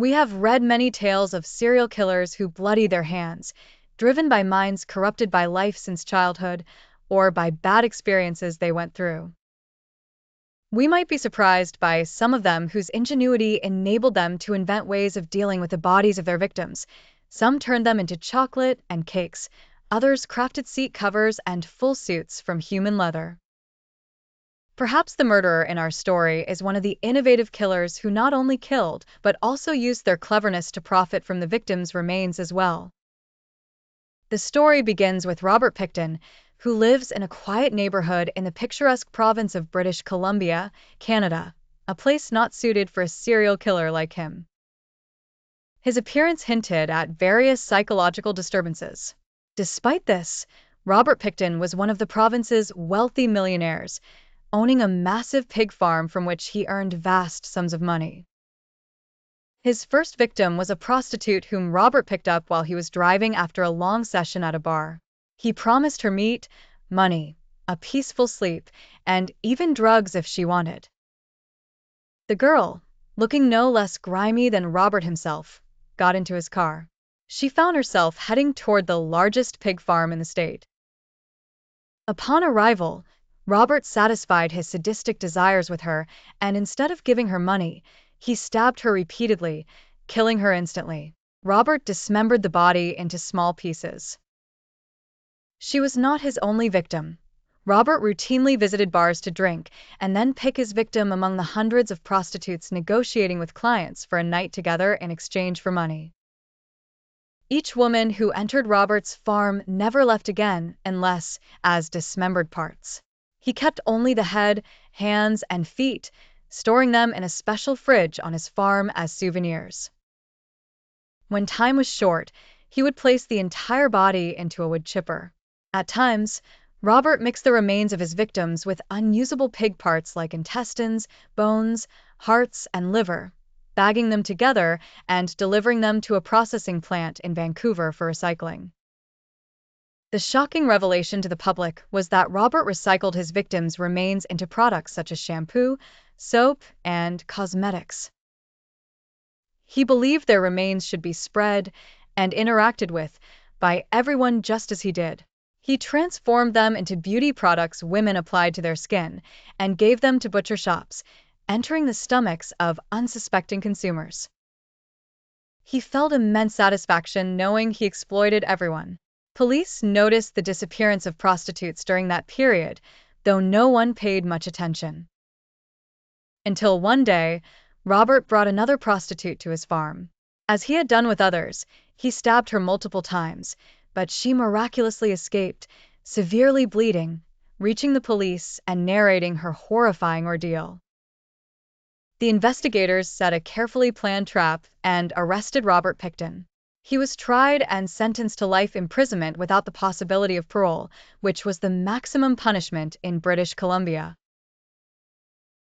We have read many tales of serial killers who bloody their hands, driven by minds corrupted by life since childhood or by bad experiences they went through. We might be surprised by some of them whose ingenuity enabled them to invent ways of dealing with the bodies of their victims. Some turned them into chocolate and cakes, others crafted seat covers and full suits from human leather. Perhaps the murderer in our story is one of the innovative killers who not only killed, but also used their cleverness to profit from the victims' remains as well. The story begins with Robert Pickton, who lives in a quiet neighborhood in the picturesque province of British Columbia, Canada, a place not suited for a serial killer like him. His appearance hinted at various psychological disturbances. Despite this, Robert Pickton was one of the province's wealthy millionaires, owning a massive pig farm from which he earned vast sums of money. His first victim was a prostitute whom Robert picked up while he was driving after a long session at a bar. He promised her meat, money, a peaceful sleep, and even drugs if she wanted. The girl, looking no less grimy than Robert himself, got into his car. She found herself heading toward the largest pig farm in the state. Upon arrival, Robert satisfied his sadistic desires with her, and instead of giving her money, he stabbed her repeatedly, killing her instantly. Robert dismembered the body into small pieces. She was not his only victim. Robert routinely visited bars to drink and then pick his victim among the hundreds of prostitutes negotiating with clients for a night together in exchange for money. Each woman who entered Robert's farm never left again unless as dismembered parts. He kept only the head, hands, and feet, storing them in a special fridge on his farm as souvenirs. When time was short, he would place the entire body into a wood chipper. At times, Robert mixed the remains of his victims with unusable pig parts like intestines, bones, hearts, and liver, bagging them together and delivering them to a processing plant in Vancouver for recycling. The shocking revelation to the public was that Robert recycled his victims' remains into products such as shampoo, soap, and cosmetics. He believed their remains should be spread and interacted with by everyone just as he did. He transformed them into beauty products women applied to their skin and gave them to butcher shops, entering the stomachs of unsuspecting consumers. He felt immense satisfaction knowing he exploited everyone. Police noticed the disappearance of prostitutes during that period, though no one paid much attention. Until one day, Robert brought another prostitute to his farm. As he had done with others, he stabbed her multiple times, but she miraculously escaped, severely bleeding, reaching the police and narrating her horrifying ordeal. The investigators set a carefully planned trap and arrested Robert Pickton. He was tried and sentenced to life imprisonment without the possibility of parole, which was the maximum punishment in British Columbia.